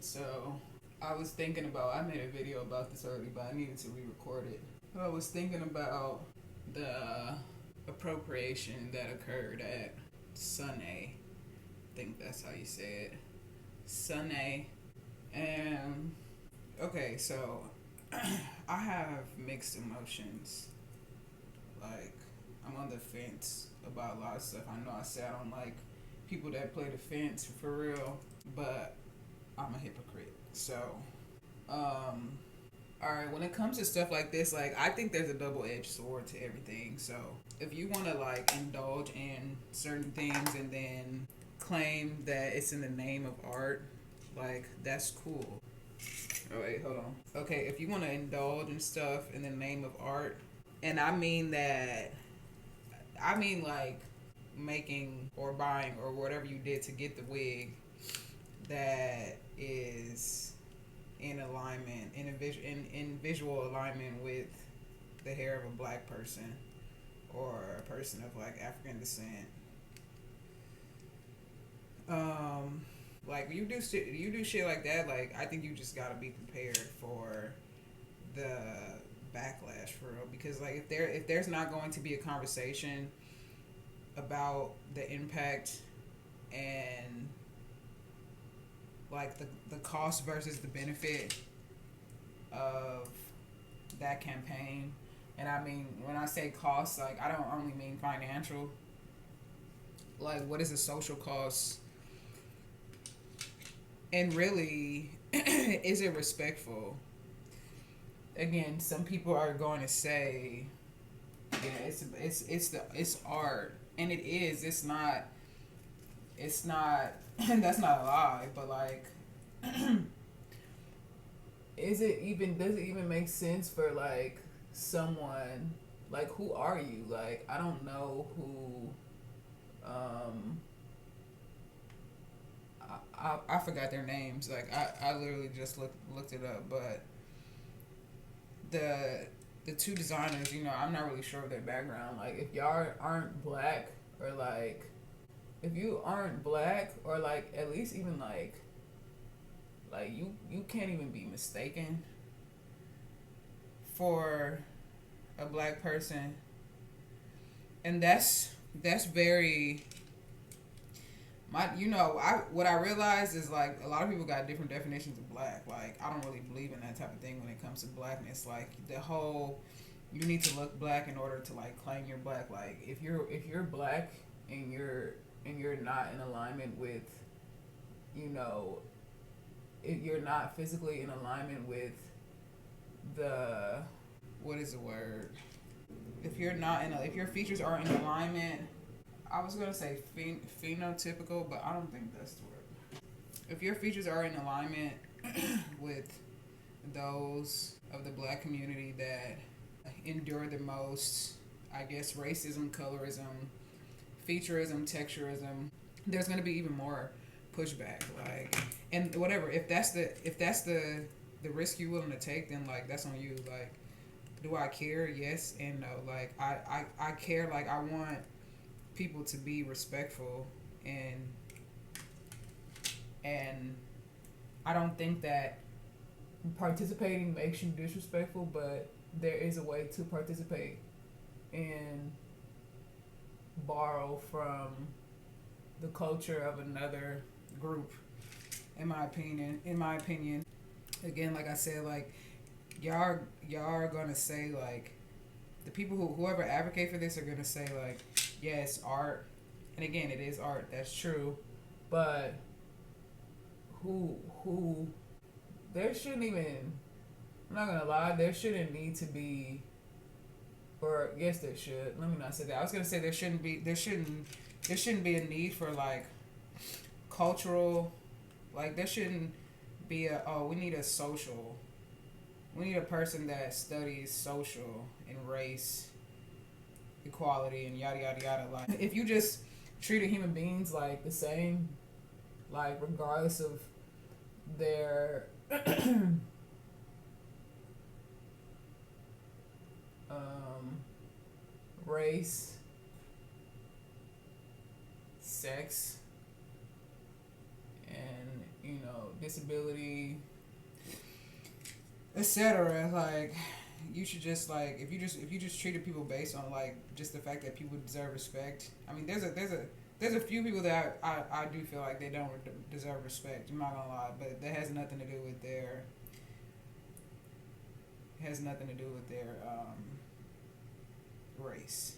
So I was thinking about, I made a video about this already, but I needed to re-record it. I was thinking about the appropriation that occurred at Sunnei. I think that's how you say it. Sunnei. And okay, so I have mixed emotions. Like, I'm on the fence about a lot of stuff. I know I said I don't like people that play the fence for real, but I'm a hypocrite. So, all right, when it comes to stuff like this, like, I think there's a double-edged sword to everything. So if you want to like indulge in certain things and then claim that it's in the name of art, like, that's cool. Oh wait, hold on. Okay, if you want to indulge in stuff in the name of art, and I mean that, I mean like making or buying or whatever you did to get the wig that is in alignment, in visual alignment with the hair of a black person or a person of like African descent. Like you do shit like that. Like, I think you just gotta be prepared for the backlash for real. Because like if there's not going to be a conversation about the impact and like the cost versus the benefit of that campaign. And I mean, when I say cost, like, I don't only mean financial. Like, what is the social cost? And really, is it respectful? Again, some people are going to say, yeah, it's art, and it is. It's not. That's not a lie, but like, is it even? Does it even make sense for like someone? Like, who are you? Like, I don't know who. Um, I forgot their names. Like, I literally just looked it up, but the two designers, I'm not really sure of their background. Like, if y'all aren't black, or like, if you aren't black, or like at least even like you can't even be mistaken for a black person. And that's very my I what I realized is, like, a lot of people got different definitions of black. Like, I don't really believe in that type of thing when it comes to blackness. Like, the whole, you need to look black in order to like claim you're black. Like, if you're black and you're not in alignment with, if you're not physically in alignment with the, what is the word, if you're not in if your features are in alignment, I was gonna say phenotypical, but I don't think that's the word. If your features are in alignment with those of the black community that endure the most, I guess, racism, colorism, featureism, texturism, there's gonna be even more pushback. Like, and whatever, if that's the risk you're willing to take, then like, that's on you. Like, do I care? Yes and no. Like, I care. Like, I want people to be respectful, and I don't think that participating makes you disrespectful, but there is a way to participate and borrow from the culture of another group. In my opinion, again, like I said, like, y'all are gonna say, like, the people whoever advocate for this are gonna say, like, yeah, it's art, and again, it is art. That's true, but who there shouldn't even. I'm not gonna lie. There shouldn't need to be, or yes, there should. Let me not say that. I was gonna say there shouldn't be a need for like cultural, like, there shouldn't be we need we need a person that studies social and race equality and yada yada yada. Like, if you just treated human beings like the same, like, regardless of their race, sex, and you know, disability, etc. Like, you should just like if you just treated people based on like just the fact that people deserve respect. I mean, there's a few people that I do feel like they don't deserve respect. I'm not gonna lie, but that has nothing to do with their race,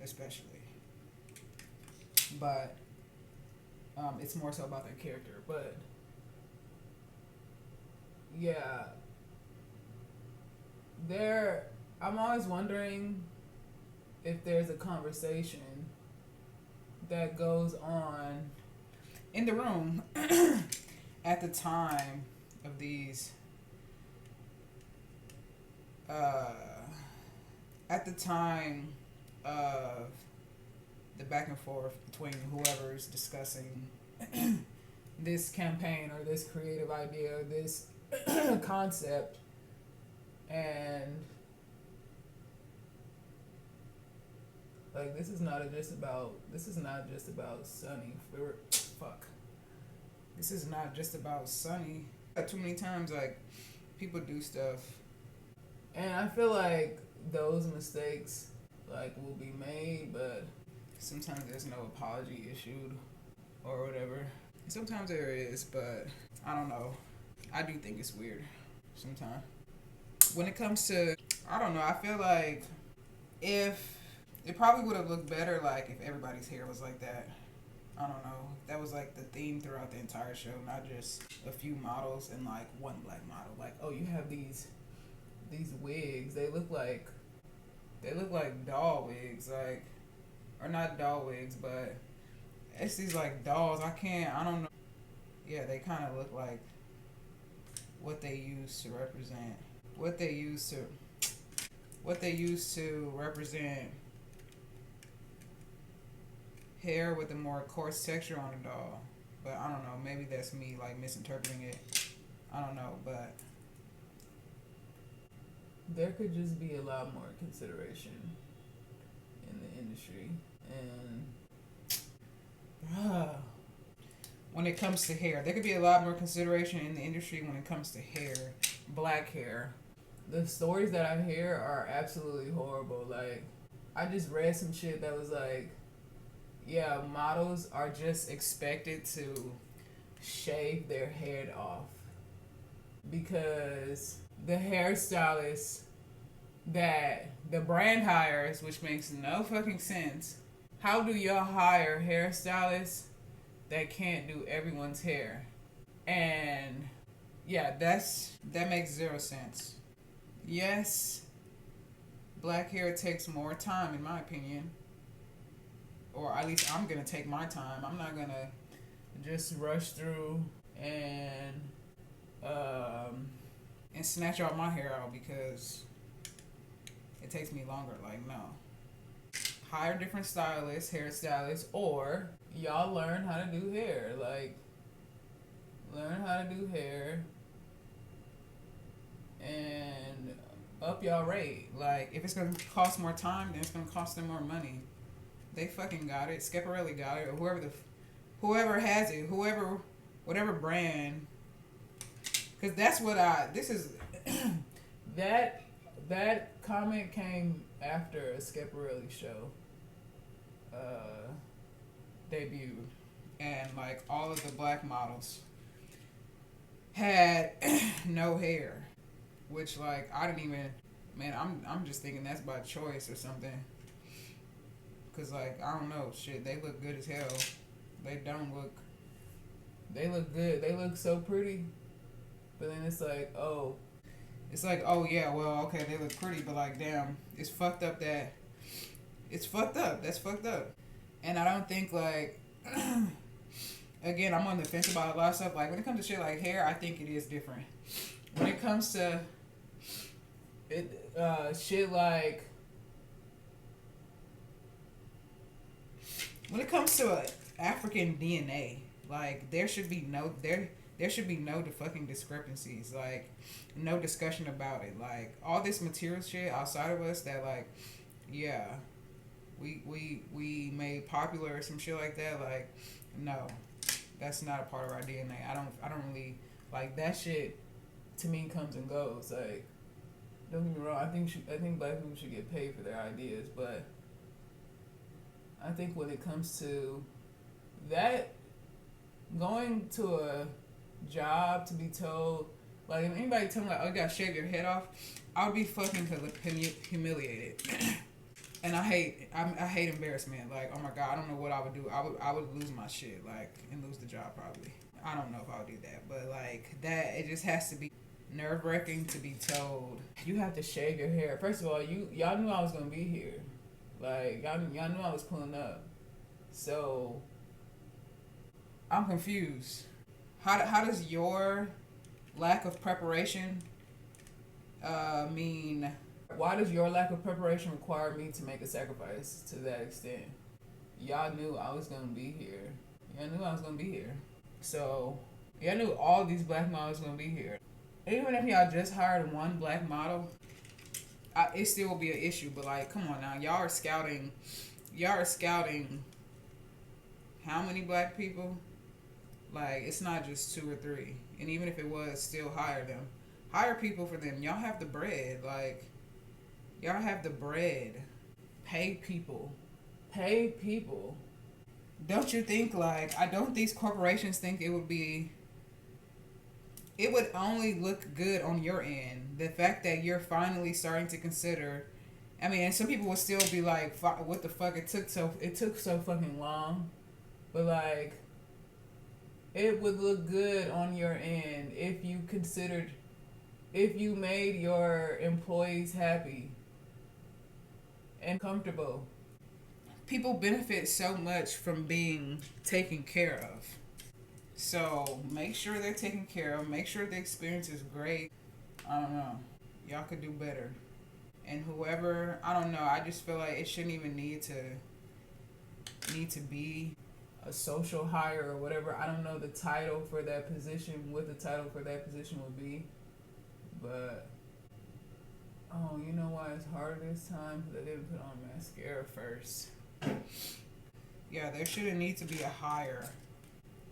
especially. But it's more so about their character. But yeah, I'm always wondering if there's a conversation that goes on in the room at the time of these at the time of the back and forth between whoever's discussing this campaign or this creative idea or this concept, and like this is not just about Sunnei. This is not just about Sunnei. Too many times like people do stuff, and I feel like those mistakes like will be made, but sometimes there's no apology issued or whatever. Sometimes there is, but I don't know. I do think it's weird sometimes. When it comes to, I don't know, I feel like if it probably would have looked better like if everybody's hair was like that. I don't know. That was like the theme throughout the entire show, not just a few models and like one black model. Like, oh, you have these wigs. They look like doll wigs, like, or not doll wigs, but it's these like dolls. I don't know. Yeah, they kind of look like what they used to represent. What they used to represent hair with a more coarse texture on a doll. But I don't know, maybe that's me like misinterpreting it. I don't know, but there could just be a lot more consideration in the industry. And when it comes to hair, there could be a lot more consideration in the industry when it comes to hair, black hair. The stories that I hear are absolutely horrible. Like, I just read some shit that was like, yeah, models are just expected to shave their head off because the hairstylist that the brand hires, which makes no fucking sense. How do y'all hire hairstylists that can't do everyone's hair? And yeah, that makes zero sense. Yes, black hair takes more time in my opinion. Or at least I'm gonna take my time. I'm not gonna just rush through and snatch all my hair out because it takes me longer. Like, no. Hire different stylists, hairstylists, or y'all learn how to do hair. Like, learn how to do hair and up y'all rate. Like, if it's gonna cost more time, then it's gonna cost them more money. They fucking got it. Schiaparelli got it, or whoever has it, whatever brand. Because that's what that comment came after a Schiaparelli show debuted, and like all of the black models had no hair, which like I didn't even. Man, I'm just thinking that's by choice or something. Cause like I don't know, shit. They look good as hell. They look good. They look so pretty. But then it's like, oh yeah, well, okay, they look pretty, but like, damn, it's fucked up. That's fucked up. And I don't think like, again, I'm on the fence about a lot of stuff. Like when it comes to shit like hair, I think it is different. When it comes to shit like. When it comes to African DNA, like there should be no fucking discrepancies, like no discussion about it. Like all this material shit outside of us that like, yeah, we made popular or some shit like that. Like, no, That's not a part of our DNA. I don't really like that shit. To me, comes and goes. Like, don't get me wrong. I think black people should get paid for their ideas, but I think when it comes to that, going to a job to be told, like, if anybody tell me like, oh, you gotta shave your head off, I would be fucking humiliated. And I hate embarrassment. Like, oh my god, I don't know what I would do. I would lose my shit, like, and lose the job probably. I don't know if I would do that, but like that, it just has to be nerve wracking to be told you have to shave your hair. First of all, y'all knew I was gonna be here. Like, y'all knew I was pulling up. So I'm confused. How does your lack of preparation mean? Why does your lack of preparation require me to make a sacrifice to that extent? Y'all knew I was gonna be here. Y'all knew I was gonna be here. So y'all knew all these black models gonna be here. Even if y'all just hired one black model, it still will be an issue. But like, come on now, y'all are scouting how many black people? Like, it's not just 2 or 3. And even if it was, still hire them. Hire people for them. Y'all have the bread. Like, y'all have the bread. Pay people. Don't you think, like, don't these corporations think it would only look good on your end? The fact that you're finally starting to consider, I mean, and some people would still be like, what the fuck, it took so fucking long. But like, it would look good on your end if you made your employees happy and comfortable. People benefit so much from being taken care of. So make sure they're taken care of. Make sure the experience is great. I don't know. Y'all could do better. And whoever, I don't know, I just feel like it shouldn't even need to be a social hire or whatever. I don't know the title for that position, what the title for that position would be. But, oh, you know why it's harder this time? Because I didn't put on mascara first. Yeah, there shouldn't need to be a hire.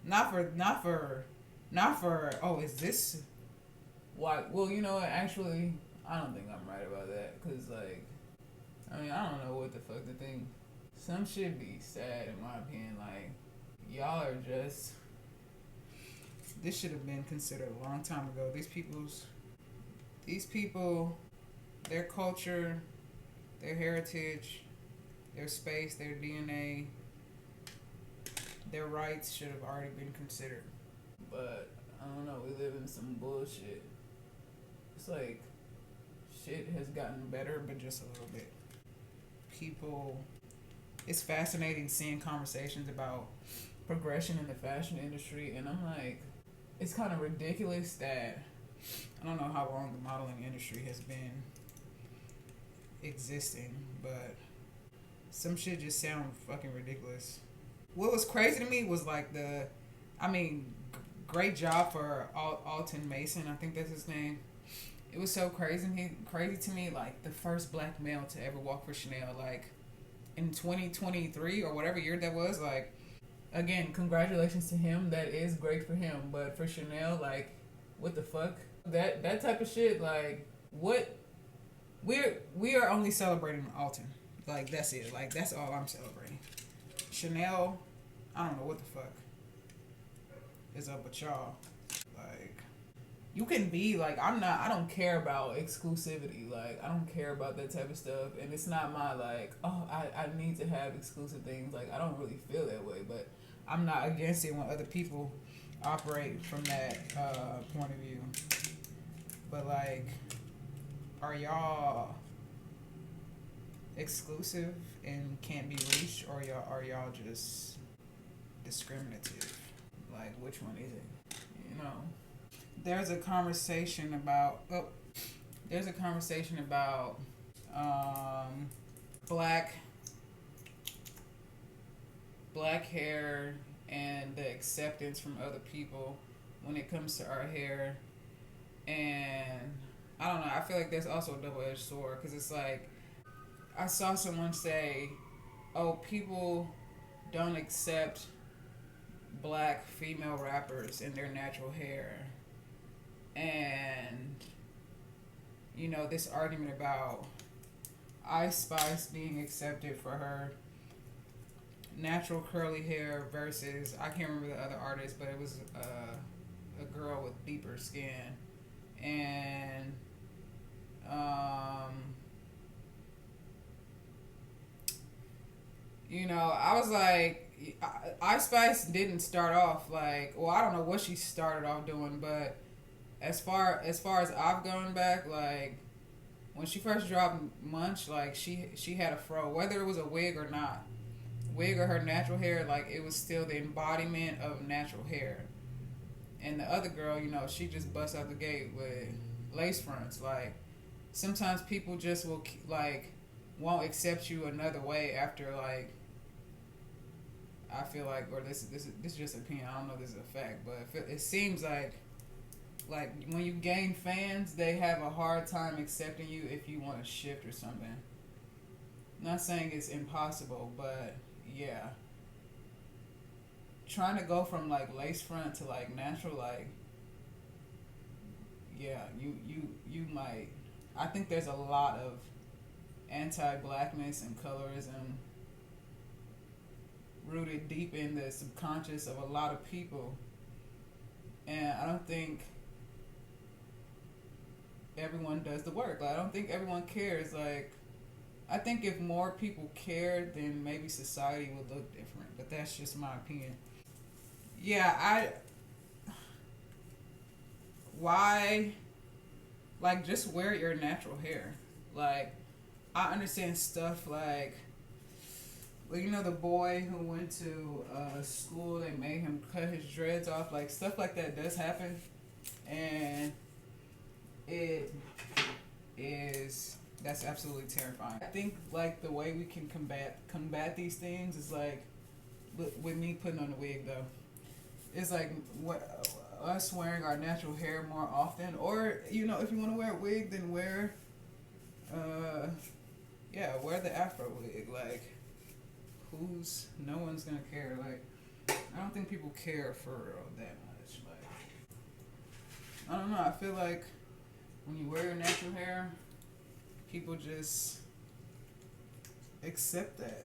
Not for, oh, is this why? Well, you know what, actually, I don't think I'm right about that. Because, like, I mean, I don't know what the fuck to think. Some shit be sad, in my opinion. Like, y'all are just, this should have been considered a long time ago. These people, their culture, their heritage, their space, their DNA, their rights should have already been considered. But, I don't know, we live in some bullshit. It's like, shit has gotten better, but just a little bit. People, it's fascinating seeing conversations about progression in the fashion industry, and I'm like, it's kind of ridiculous that, I don't know how long the modeling industry has been existing, but some shit just sound fucking ridiculous. What was crazy to me was like great job for Alton Mason, I think that's his name. It was so crazy to me, like, the first black male to ever walk for Chanel, like, in 2023 or whatever year that was. Like, again, congratulations to him. That is great for him. But for Chanel, like, what the fuck? That type of shit, like, what? We are only celebrating Alton. Like, that's it. Like, that's all I'm celebrating. Chanel, I don't know what the fuck is up with y'all. Like, you can be like, I don't care about exclusivity. Like, I don't care about that type of stuff. And it's not my, like, oh, I need to have exclusive things. Like, I don't really feel that way. But I'm not against it when other people operate from that point of view. But, like, are y'all exclusive and can't be reached, or are y'all just discriminative? Like, which one is it? You know, there's a conversation about black hair and the acceptance from other people when it comes to our hair. And I don't know, I feel like that's also a double-edged sword, because it's like, I saw someone say, oh, people don't accept black female rappers in their natural hair, and this argument about Ice Spice being accepted for her natural curly hair versus, I can't remember the other artist, but it was a girl with deeper skin, and I was like, Ice Spice didn't start off like, well, I don't know what she started off doing, but as far as I've gone back, like when she first dropped Munch, like she had a fro, whether it was a wig or not, wig or her natural hair, like it was still the embodiment of natural hair. And the other girl, she just busts out the gate with lace fronts. Like sometimes people just will like won't accept you another way after like, I feel like, or this is just opinion. I don't know if this is a fact, but it seems like when you gain fans, they have a hard time accepting you if you want to shift or something. Not saying it's impossible, but yeah, trying to go from like lace front to like natural, like yeah, you might. I think there's a lot of anti-blackness and colorism rooted deep in the subconscious of a lot of people, and I don't think everyone does the work. Like, I don't think everyone cares. Like, I think if more people cared, then maybe society would look different. But that's just my opinion. Yeah, why, like, just wear your natural hair. Like, I understand stuff like, well, the boy who went to school, they made him cut his dreads off. Like, stuff like that does happen. And that's absolutely terrifying. I think like the way we can combat these things is like, with me putting on a wig though, it's like us wearing our natural hair more often, or if you want to wear a wig, then wear the afro wig. Like, no one's gonna care. Like, I don't think people care for real that much. Like, I don't know, I feel like when you wear your natural hair, people just accept that.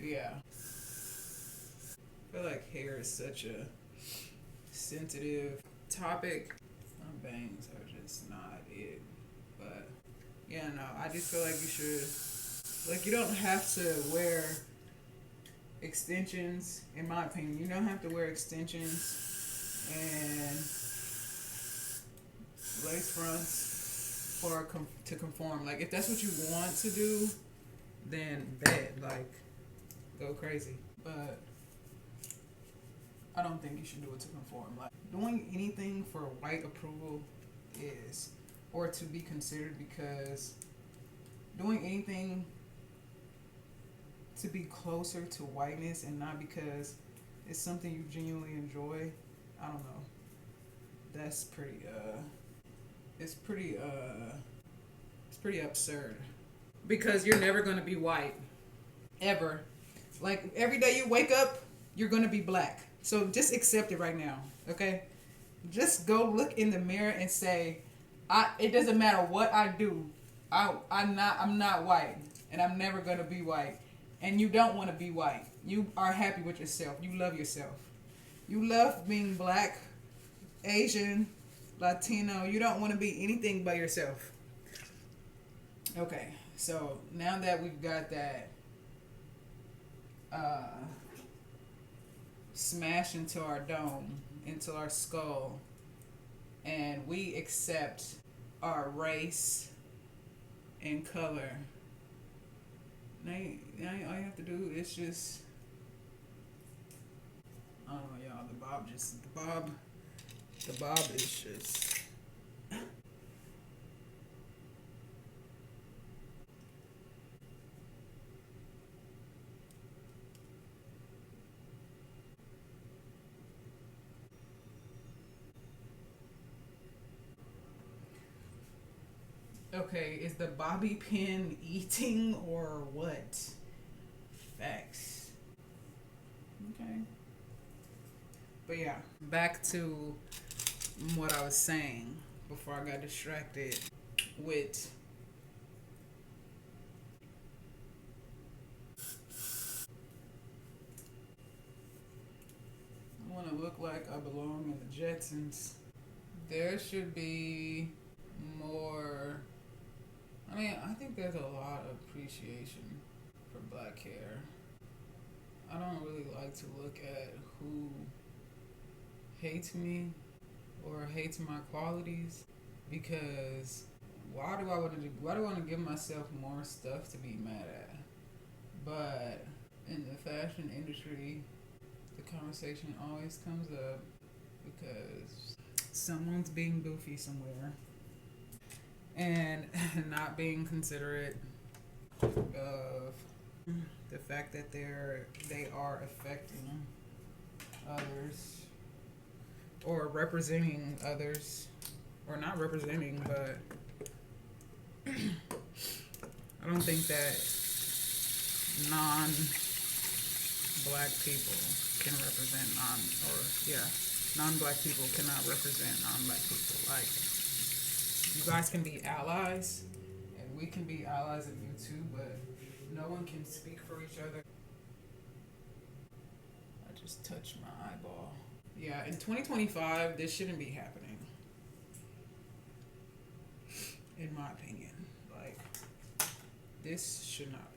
Yeah. I feel like hair is such a sensitive topic. My bangs are just not it. But yeah, no, I just feel like you should, like, you don't have to wear extensions, in my opinion. You don't have to wear extensions and lace fronts to conform. Like, if that's what you want to do, then like, go crazy. But I don't think you should do it to conform. Like, doing anything for white approval is, or to be considered, because doing anything to be closer to whiteness and not because it's something you genuinely enjoy, I don't know. That's it's pretty absurd. Because you're never gonna be white. Ever. Like, every day you wake up, you're gonna be black. So just accept it right now, okay? Just go look in the mirror and say, it doesn't matter what I do, I'm not white, and I'm never gonna be white. And you don't want to be white. You are happy with yourself. You love yourself. You love being black, Asian, Latino. You don't want to be anything but yourself. Okay, so now that we've got that smashed into our dome, into our skull, and we accept our race and color, now all you have to do is just, I don't know, y'all, the bob is just, Okay, is the bobby pin eating or what? Facts. Okay. But yeah, back to what I was saying before I got distracted with I want to look like I belong in the Jetsons. There should be more. I mean, I think there's a lot of appreciation for black hair. I don't really like to look at who hates me or hates my qualities because why do I want to give myself more stuff to be mad at? But in the fashion industry, the conversation always comes up because someone's being goofy somewhere and not being considerate of the fact that they are affecting others or representing others, or not representing, but I don't think that non-black people can represent non-black people cannot represent non-black people. Like, you guys can be allies, and we can be allies of you too, but no one can speak for each other. I just touched my eyeball. Yeah, in 2025, this shouldn't be happening. In my opinion. Like, this should not